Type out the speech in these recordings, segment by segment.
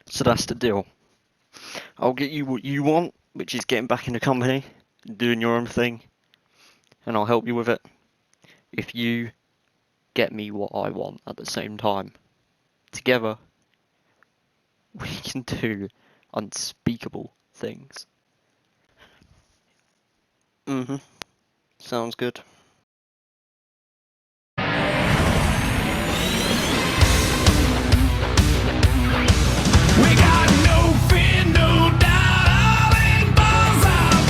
So that's the deal. I'll get you what you want, which is getting back in the company, doing your own thing, and I'll help you with it. If you get me what I want at the same time, together, we can do unspeakable things. Sounds good. We got no fear, no doubt, all in balls out.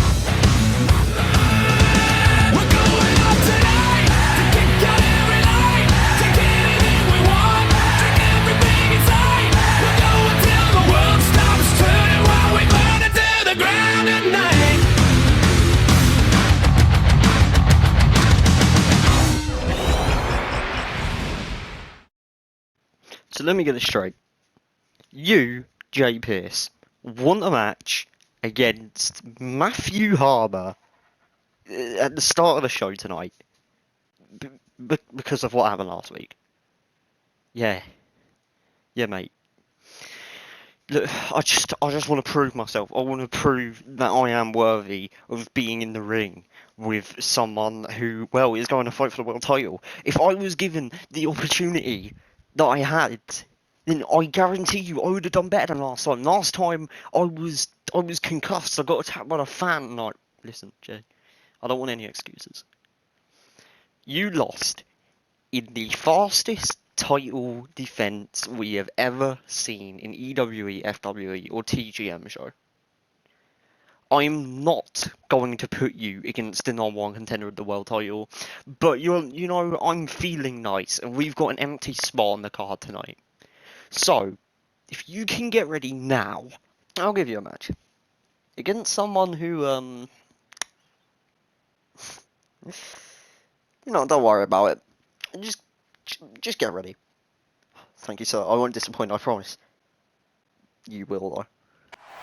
We're going up tonight to kick out every light, take anything we want, drink everything inside. We're going till the world stops turning while we burn it to the ground at night. So let me get this straight. You, Jay Pearce, want a match against Matthew Harbour at the start of the show tonight because of what happened last week. Yeah, mate. Look, I just want to prove myself. I want to prove that I am worthy of being in the ring with someone who, well, is going to fight for the world title. If I was given the opportunity that I had, then I guarantee you I would have done better than last time. Last time I was concussed. I got attacked by a fan. Like, listen, Jay, I don't want any excuses. You lost in the fastest title defense we have ever seen in EWE, FWE, or TGM show. I'm not going to put you against the #1 contender of the world title, but you know, I'm feeling nice, and we've got an empty spot on the card tonight. So, if you can get ready now, I'll give you a match against someone who, you know, don't worry about it. Just get ready. Thank you, sir. I won't disappoint, I promise. You will, though.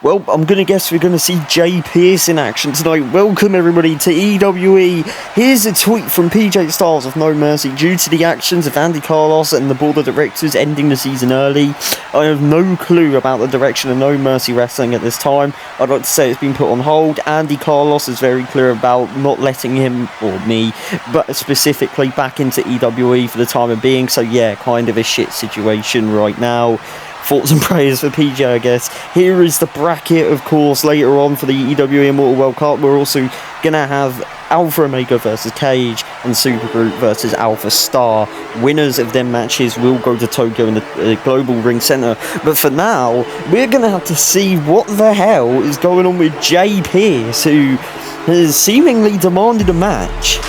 Well, I'm going to guess we're going to see Jay Pearce in action tonight. Welcome, everybody, to EWE. Here's a tweet from PJ Styles of No Mercy. Due to the actions of Andy Carlos and the board of directors ending the season early, I have no clue about the direction of No Mercy Wrestling at this time. I'd like to say it's been put on hold. Andy Carlos is very clear about not letting him, or me, but specifically back into EWE for the time of being. So, yeah, kind of a shit situation right now. Thoughts and prayers for PJ, I guess. Here is the bracket, of course, later on for the EWE Immortal World Cup. We're also going to have Alpha Omega versus Cage and Supergroup versus Alpha Star. Winners of them matches will go to Tokyo in the Global Ring Center. But for now, we're going to have to see what the hell is going on with Jay Pearce, who has seemingly demanded a match.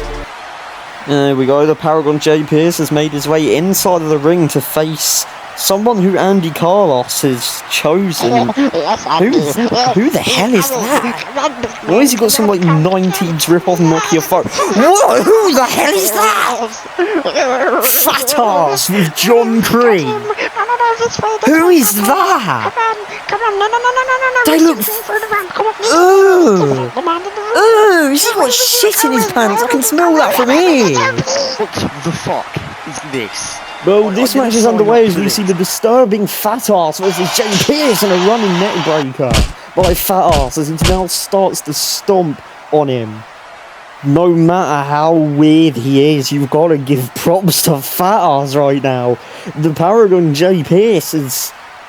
There we go. The Paragon Jay Pearce has made his way inside of the ring to face someone who Andy Carlos has chosen. Who the hell is that? Why has he got some like 90s rip-off Nokia phone? What? Who the hell is that? Fat ass with John Cream. Who is that? They look. Ugh, he's got shit in his pants. I can smell that from here. What the fuck is this? Well, this match is underway as we see the disturbing Fat Ass versus Jay Pearce in a running neckbreaker by Fat Ass as he now starts to stomp on him. No matter how weird he is, you've got to give props to Fat Ass right now. The Paragon Jay Pearce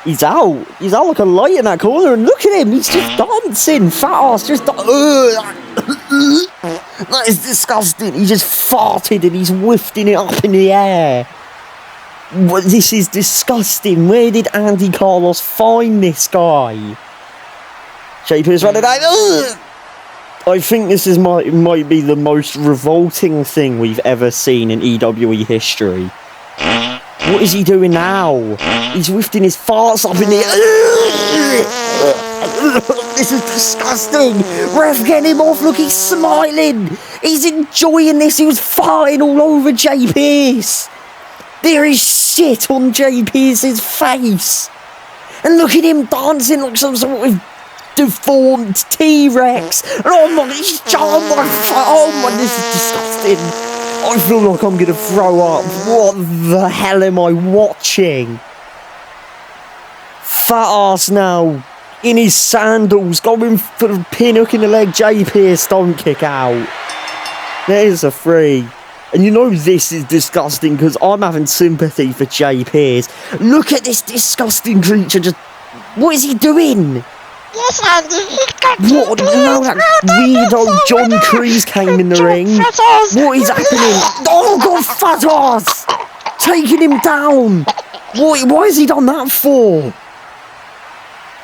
he's out. He's out like a light in that corner, and look at him, he's just dancing. Fat Ass just that is disgusting. He just farted and he's whiffing it up in the air. This is disgusting. Where did Andy Carlos find this guy? Jay Pearce running out. I think this might be the most revolting thing we've ever seen in EWE history. What is he doing now? He's whiffing his farts up in the This is disgusting. Ref, get him off. Look, he's smiling. He's enjoying this. He was farting all over Jay Pearce. There is shit on Jay Pearce's face. And look at him dancing like some sort of deformed T-Rex. And oh my, this is disgusting. I feel like I'm going to throw up. What the hell am I watching? fat ass now. In his sandals, going for the pinhook in the leg. Jay Pearce don't kick out. There's a 3. And you know this is disgusting because I'm having sympathy for Jay Pearce. Look at this disgusting creature just... What is he doing? Yes, Andy, he got What? No, that weirdo John Kreese came in the ring. What is happening? Oh, God, fat ass! Taking him down. Why has he done that for?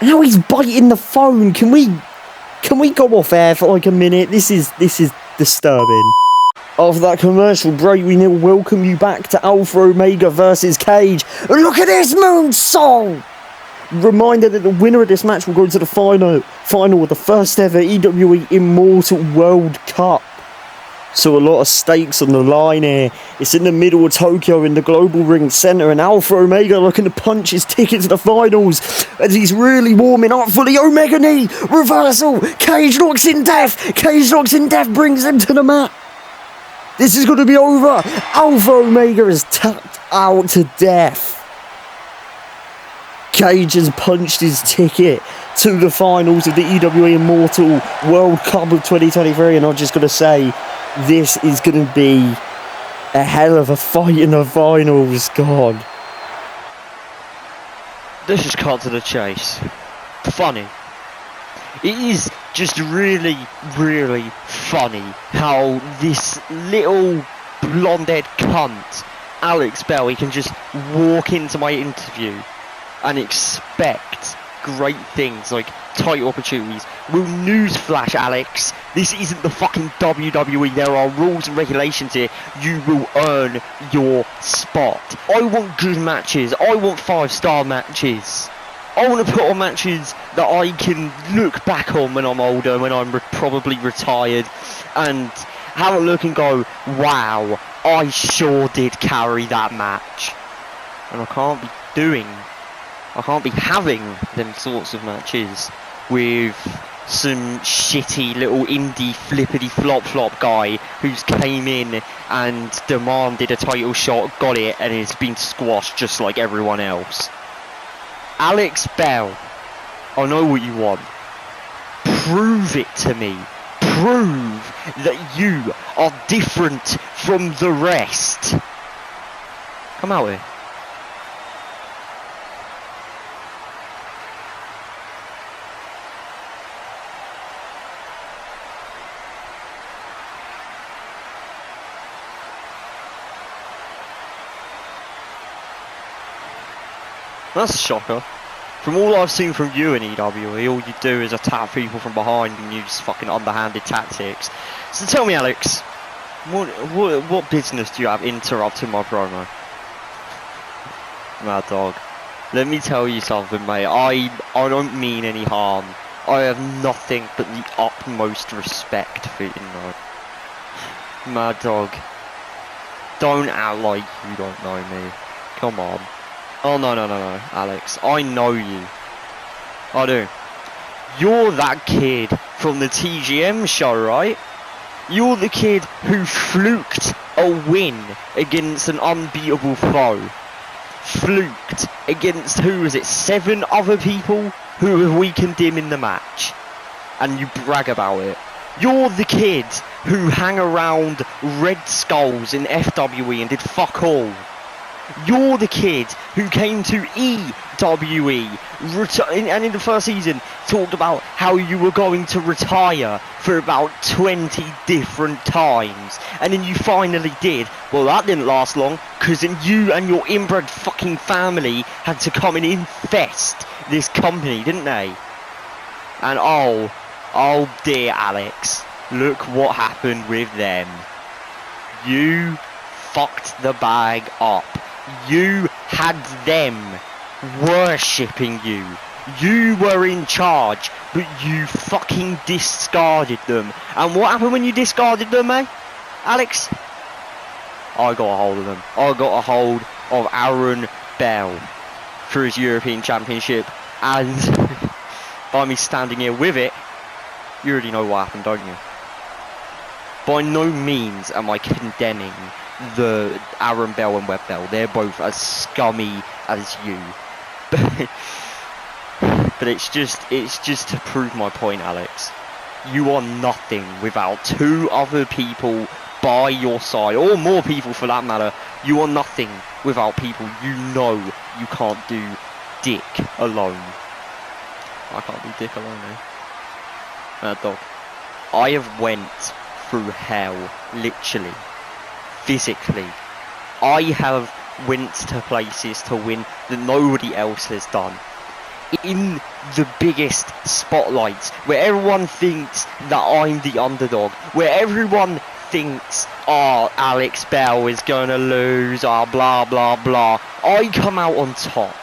Now he's biting the phone. Can we go off air for like a minute? This is disturbing. After that commercial break, we will welcome you back to Alpha Omega versus Cage. And look at this moonsault! Reminder that the winner of this match will go to the final of the first ever EWE Immortal World Cup. So a lot of stakes on the line here. It's in the middle of Tokyo in the Global Ring Centre, and Alpha Omega looking to punch his ticket to the finals as he's really warming up for the Omega knee reversal. Cage locks in death. Cage locks in death brings him to the mat. This is going to be over. Alpha Omega is tapped out to death. Cage has punched his ticket to the finals of the EWE Immortal World Cup of 2023, and I'm just going to say, this is going to be a hell of a fight in the finals. God. Let's just cut to the chase. Funny. It is just really, really funny how this little blonde-haired cunt, Alex Bell, he can just walk into my interview and expect great things like title opportunities. Well, newsflash, Alex, this isn't the fucking WWE. There are rules and regulations here. You will earn your spot. I want good matches. I want 5-star matches. I want to put on matches that I can look back on when I'm older, when I'm probably retired, and have a look and go, wow, I sure did carry that match. And I can't be having them sorts of matches with some shitty little indie flippity flop guy who's came in and demanded a title shot, got it, and it's been squashed just like everyone else. Alex Bell, I know what you want. Prove it to me. Prove that you are different from the rest. Come out here. That's a shocker. From all I've seen from you in EWE, all you do is attack people from behind and use fucking underhanded tactics. So tell me, Alex, what business do you have interrupting my promo? Mad dog. Let me tell you something, mate. I don't mean any harm. I have nothing but the utmost respect for you, know. Mad dog. Don't act like you don't know me. Come on. Oh, no, Alex. I know you. I do. You're that kid from the TGM show, right? You're the kid who fluked a win against an unbeatable foe. Fluked against, who was it, 7 other people who have weakened him in the match. And you brag about it. You're the kid who hang around Red Skulls in FWE and did fuck all. You're the kid who came to EWE and in the first season talked about how you were going to retire for about 20 different times, and then you finally did. Well, that didn't last long, because then you and your inbred fucking family had to come and infest this company, didn't they? And oh dear, Alex, look what happened with them. You fucked the bag up. You had them worshipping you. You were in charge, but you fucking discarded them. And what happened when you discarded them, eh, Alex? I got a hold of them. I got a hold of Aaron Bell for his European Championship, and by me standing here with it, you already know what happened, don't you? By no means am I condemning the Aaron Bell and Webb Bell. They're both as scummy as you. But it's just to prove my point, Alex. You are nothing without 2 other people by your side, or more people for that matter. You are nothing without people you know you can't do dick alone. I can't do dick alone, eh? Dog. I have went through hell, literally, physically. I have went to places to win that nobody else has done. In the biggest spotlights, where everyone thinks that I'm the underdog, where everyone thinks, oh, Alex Bell is gonna lose, blah blah blah. I come out on top.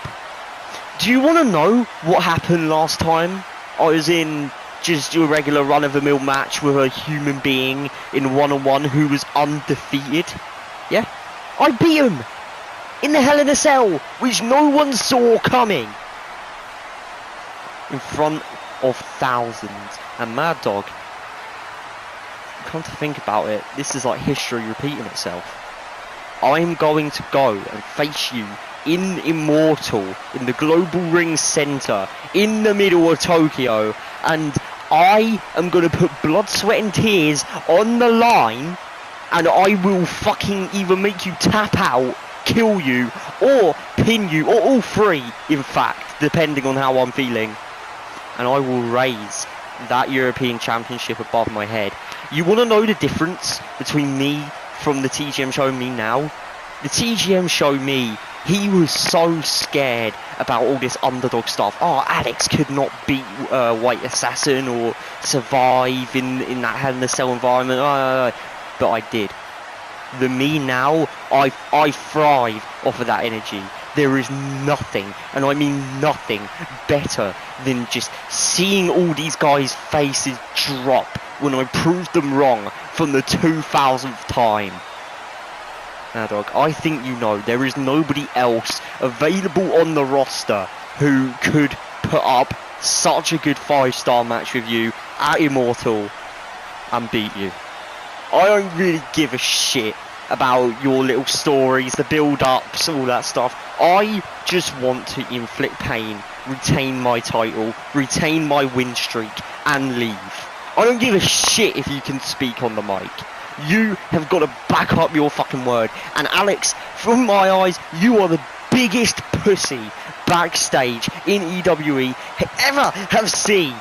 Do you want to know what happened last time I was in just a regular run-of-the-mill match with a human being in one-on-one who was undefeated? Yeah, I beat him in the Hell in a Cell, which no one saw coming, in front of thousands. And Mad Dog, come to think about it, this is like history repeating itself. I'm going to go and face you in Immortal, in the Global Ring Center, in the middle of Tokyo, and I am going to put blood, sweat and tears on the line, and I will fucking either make you tap out, kill you, or pin you, or all 3, in fact, depending on how I'm feeling. And I will raise that European Championship above my head. You want to know the difference between me from the TGM show and me now? The TGM show me, he was so scared about all this underdog stuff. Oh, Alex could not beat White Assassin or survive in that Hell in a Cell environment. But I did. The me now, I thrive off of that energy. There is nothing, and I mean nothing, better than just seeing all these guys' faces drop when I proved them wrong from the 2000th time. Now, dog, I think you know there is nobody else available on the roster who could put up such a good 5-star match with you at Immortal and beat you. I don't really give a shit about your little stories, the build-ups, all that stuff. I just want to inflict pain, retain my title, retain my win streak, and leave. I don't give a shit if you can speak on the mic. You have got to back up your fucking word. And Alex, from my eyes, you are the biggest pussy backstage in EWE ever have seen.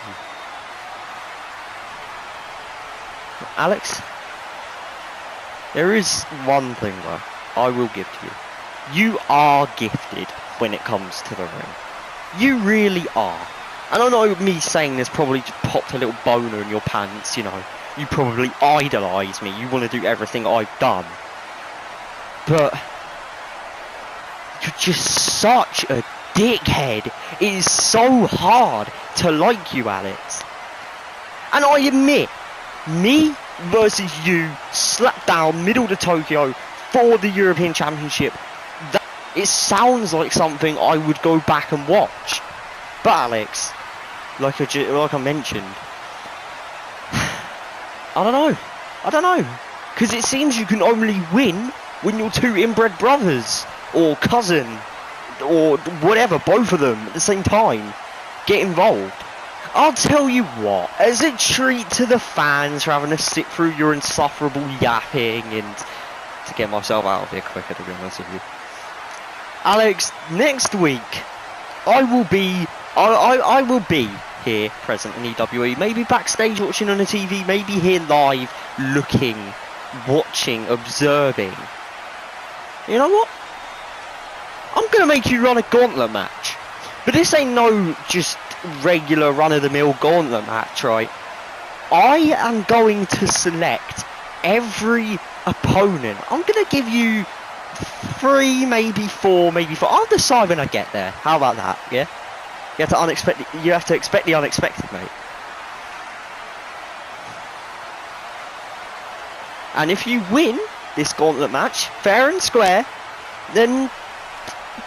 Alex, there is one thing though I will give to you. You are gifted when it comes to the ring. You really are. And I know me saying this probably just popped a little boner in your pants, you know. You probably idolise me. You want to do everything I've done. But you're just such a dickhead. It is so hard to like you, Alex. And I admit, me versus you, slapped down middle to Tokyo for the European Championship, that, it sounds like something I would go back and watch. But Alex, like I mentioned, I don't know, because it seems you can only win when you're 2 inbred brothers, or cousin, or whatever, both of them at the same time get involved. I'll tell you what, as a treat to the fans for having to sit through your insufferable yapping, and to get myself out of here quicker, to be honest with you, Alex, next week I will be here present in EWE, maybe backstage watching on the TV, maybe here live looking, watching, observing. You know what? I'm gonna make you run a gauntlet match. But this ain't no just regular run-of-the-mill gauntlet match, right? I am going to select every opponent. I'm gonna give you 3, maybe 4, maybe 4. I'll decide when I get there. How about that, yeah? You have to expect the unexpected, mate. And if you win this gauntlet match, fair and square, then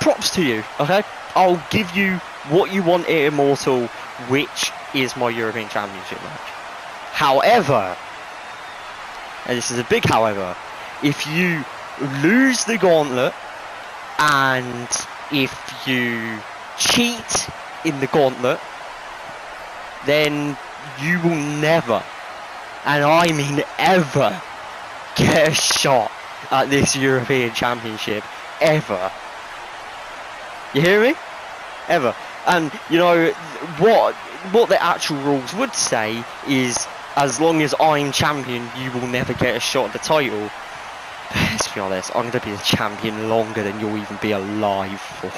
props to you, okay? I'll give you what you want at Immortal, which is my European Championship match. However, and this is a big however, if you lose the gauntlet, and if you cheat in the gauntlet, then you will never, and I mean ever, get a shot at this European Championship. Ever. You hear me? Ever. And, you know, what the actual rules would say is, as long as I'm champion, you will never get a shot at the title. Let's be honest, I'm going to be the champion longer than you'll even be alive for.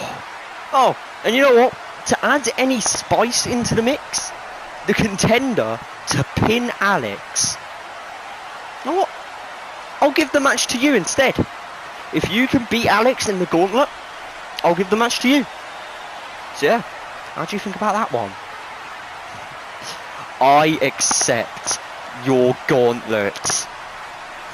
Oh, and you know what? To add any spice into the mix, the contender to pin Alex, you know what? I'll give the match to you instead. If you can beat Alex in the gauntlet, I'll give the match to you. So yeah, how do you think about that one? I accept your gauntlet.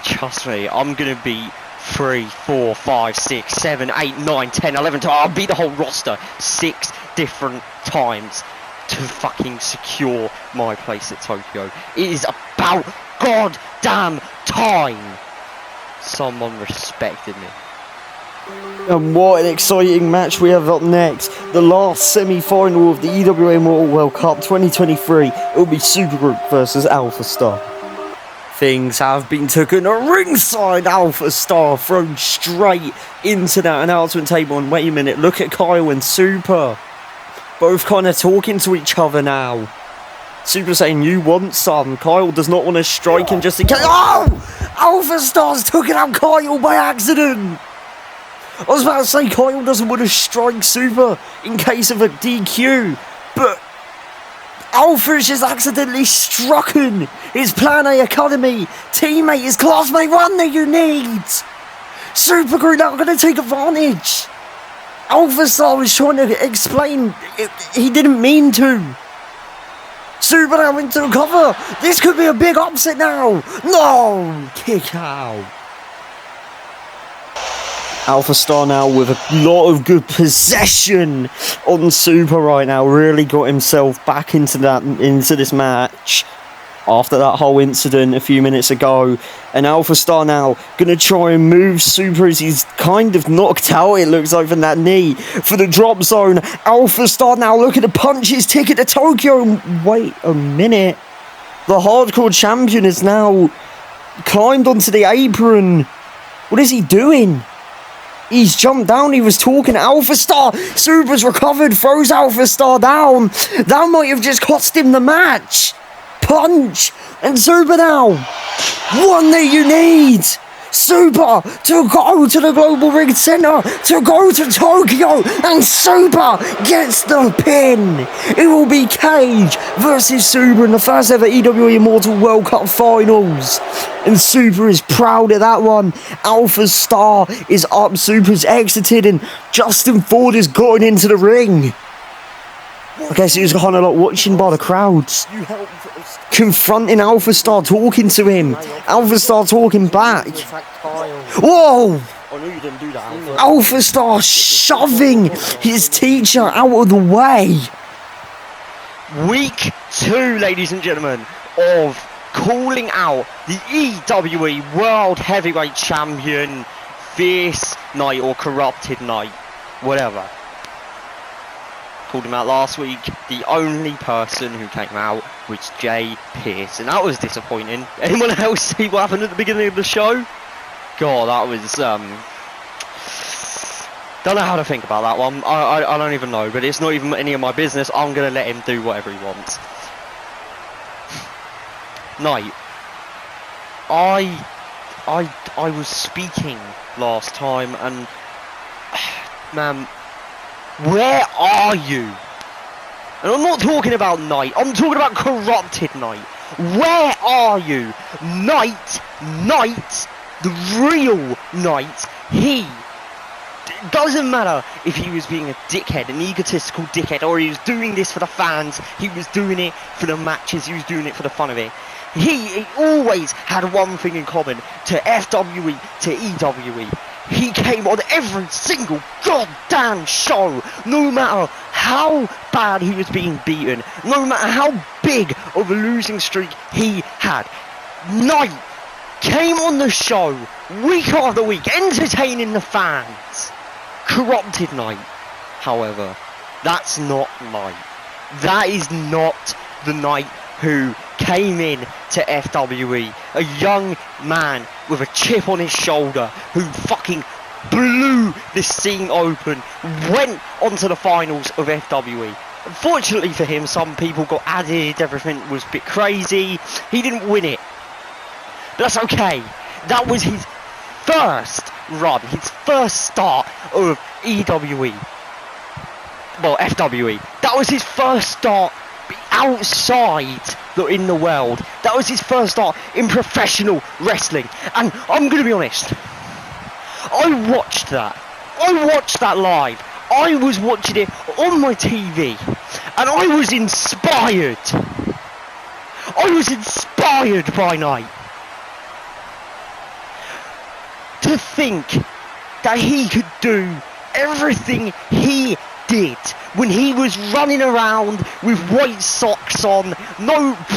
Trust me, I'm gonna beat 3, 4, 5, 6, 7, 8, 9, 10, 11 times. I'll beat the whole roster 6 different times to fucking secure my place at Tokyo. It is about goddamn time someone respected me. And what an exciting match we have up next. The last semi-final of the EWA Immortal World Cup 2023. It will be Supergroup versus Alpha Star. Things have been taken a ringside. Alpha Star thrown straight into that announcement table. And wait a minute, look at Kyle and Super. Both kind of talking to each other now. Super saying, you want some. Kyle does not want to strike him just in case. Oh! Alpha Star's took out Kyle by accident. I was about to say Kyle doesn't want to strike Super in case of a DQ, but Alpha's just accidentally struck his Plan A Academy teammate, his classmate, one that you need. Super Group now going to take advantage. Alpha Star was trying to explain he didn't mean to. Super now into the cover. This could be a big upset now. No, kick out. Alpha Star now with a lot of good possession on Super right now. Really got himself back into this match after that whole incident a few minutes ago. And Alpha Star now going to try and move Super as he's kind of knocked out, it looks like, from that knee for the drop zone. Alpha Star now looking to punch his ticket to Tokyo. Wait a minute. The hardcore champion has now climbed onto the apron. What is he doing? He's jumped down, he was talking to Alpha Star. Super's recovered, throws Alpha Star down. That might have just cost him the match. Punch, and Super now. One that you need. Super to go to the Global Ring Center, to go to Tokyo, and Super gets the pin. It will be Cage versus Super in the first ever EWA Immortal World Cup Finals. And Super is proud of that one. Alpha Star is up, Super's exited, and Justin Ford has gotten into the ring. I guess he was kind of like watching by the crowds. Confronting Alpha Star, talking to him. Alpha Star talking back. Whoa! Alpha Star shoving his teacher out of the way. Week 2, ladies and gentlemen, of calling out the EWE World Heavyweight Champion Fierce Knight or Corrupted Knight, whatever. Called him out last week. The only person who came out was Jay Pierce, and that was disappointing. Anyone else see what happened at the beginning of the show? God, that was don't know how to think about that one. I don't even know, but it's not even any of my business. I'm gonna let him do whatever he wants. Knight, I was speaking last time, and man, where are you? And I'm not talking about Knight, I'm talking about Corrupted Knight. Where are you? Knight, the real Knight. It doesn't matter if he was being a dickhead, an egotistical dickhead, or he was doing this for the fans, he was doing it for the matches, he was doing it for the fun of it. He always had one thing in common to FWE, to EWE. He came on every single goddamn show, no matter how bad he was being beaten, no matter how big of a losing streak he had. Knight came on the show week after week, entertaining the fans. Corrupted Knight, however, that's not Knight. That is not the night who came in to FWE, a young man with a chip on his shoulder who fucking blew this scene open, went onto the finals of FWE. Unfortunately for him, some people got added, everything was a bit crazy, he didn't win it. But that's okay, that was his first run, his first start of EWE. Well, FWE. That was his first start outside in the world. That was his first start in professional wrestling. And I'm going to be honest, I watched that live. I was watching it on my TV and I was inspired. I was inspired by Knight. To think that he could do everything he did when he was running around with white socks on,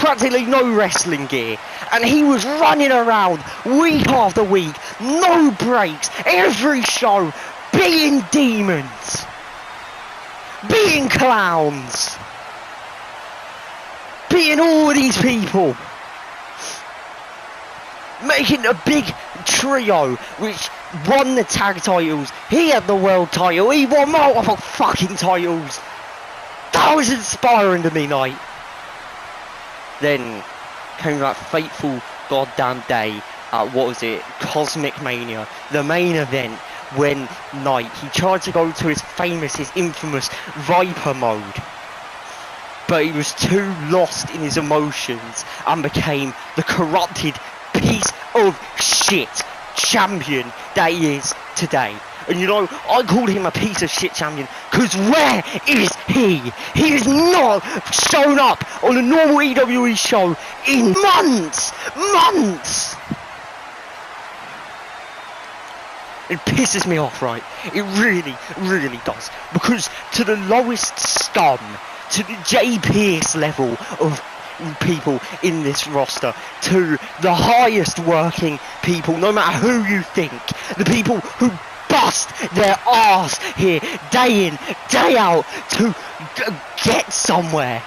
practically no wrestling gear, and he was running around week after week, no breaks, every show, being demons, being clowns, being all these people, making a big trio which won the tag titles. He had the world title, he won multiple fucking titles. That was inspiring to me, Knight. Then came that fateful goddamn day at, what was it, Cosmic Mania, the main event, when Knight, he tried to go to his infamous Viper mode, but he was too lost in his emotions and became the corrupted piece of shit champion that he is today. And you know, I called him a piece of shit champion because where is he? He has not shown up on a normal EWE show in months! It pisses me off, right? It really, really does. Because to the lowest scum, to the Jay Pierce level of people in this roster, to the highest working people, no matter who you think, the people who bust their arse here day in, day out to get somewhere,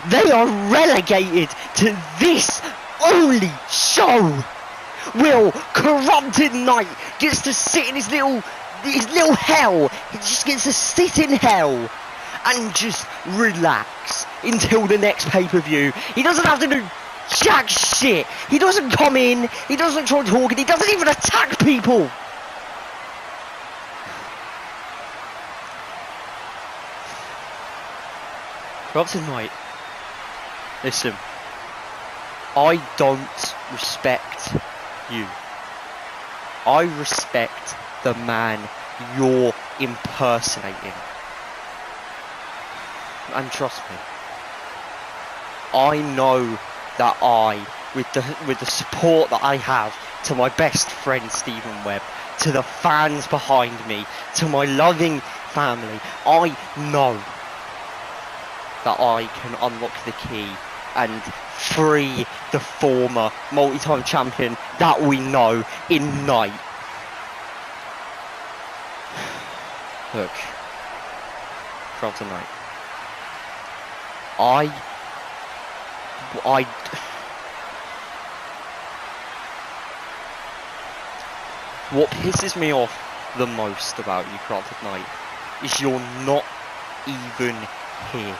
they are relegated to this only show. Will corrupted Knight gets to sit in his little hell. He just gets to sit in hell and just relax until the next pay-per-view. He doesn't have to do jack shit. He doesn't come in, he doesn't try talking, he doesn't even attack people. Corrupted Knight, listen, I don't respect you. I respect the man you're impersonating. And trust me, I know that with the support that I have to my best friend Stephen Webb, to the fans behind me, to my loving family, I know that I can unlock the key and free the former multi-time champion that we know in Knight. Look, Corrupted Knight, what pisses me off the most about you, Corrupted Knight, is you're not even here.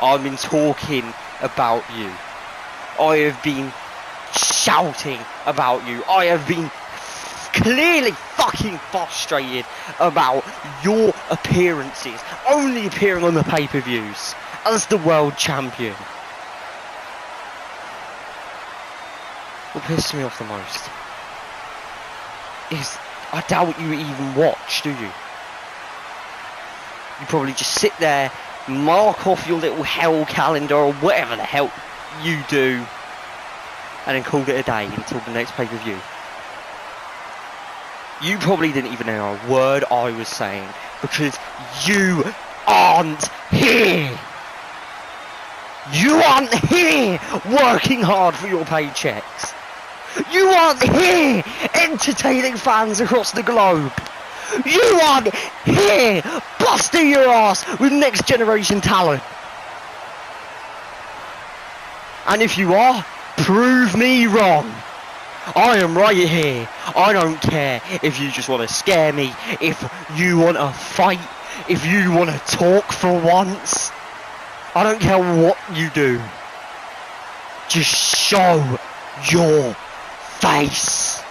I've been talking about you. I have been shouting about you. I have been clearly fucking frustrated about your appearances, only appearing on the pay-per-views as the world champion. What pisses me off the most is I doubt you even watch, do you? You probably just sit there, mark off your little hell calendar or whatever the hell you do, and then call it a day until the next pay-per-view. You probably didn't even hear a word I was saying because you aren't here. You aren't here working hard for your paychecks. You aren't here entertaining fans across the globe. You aren't here busting your ass with next generation talent. And if you are, prove me wrong. I am right here. I don't care if you just want to scare me, if you want to fight, if you want to talk for once. I don't care what you do. Just show your face.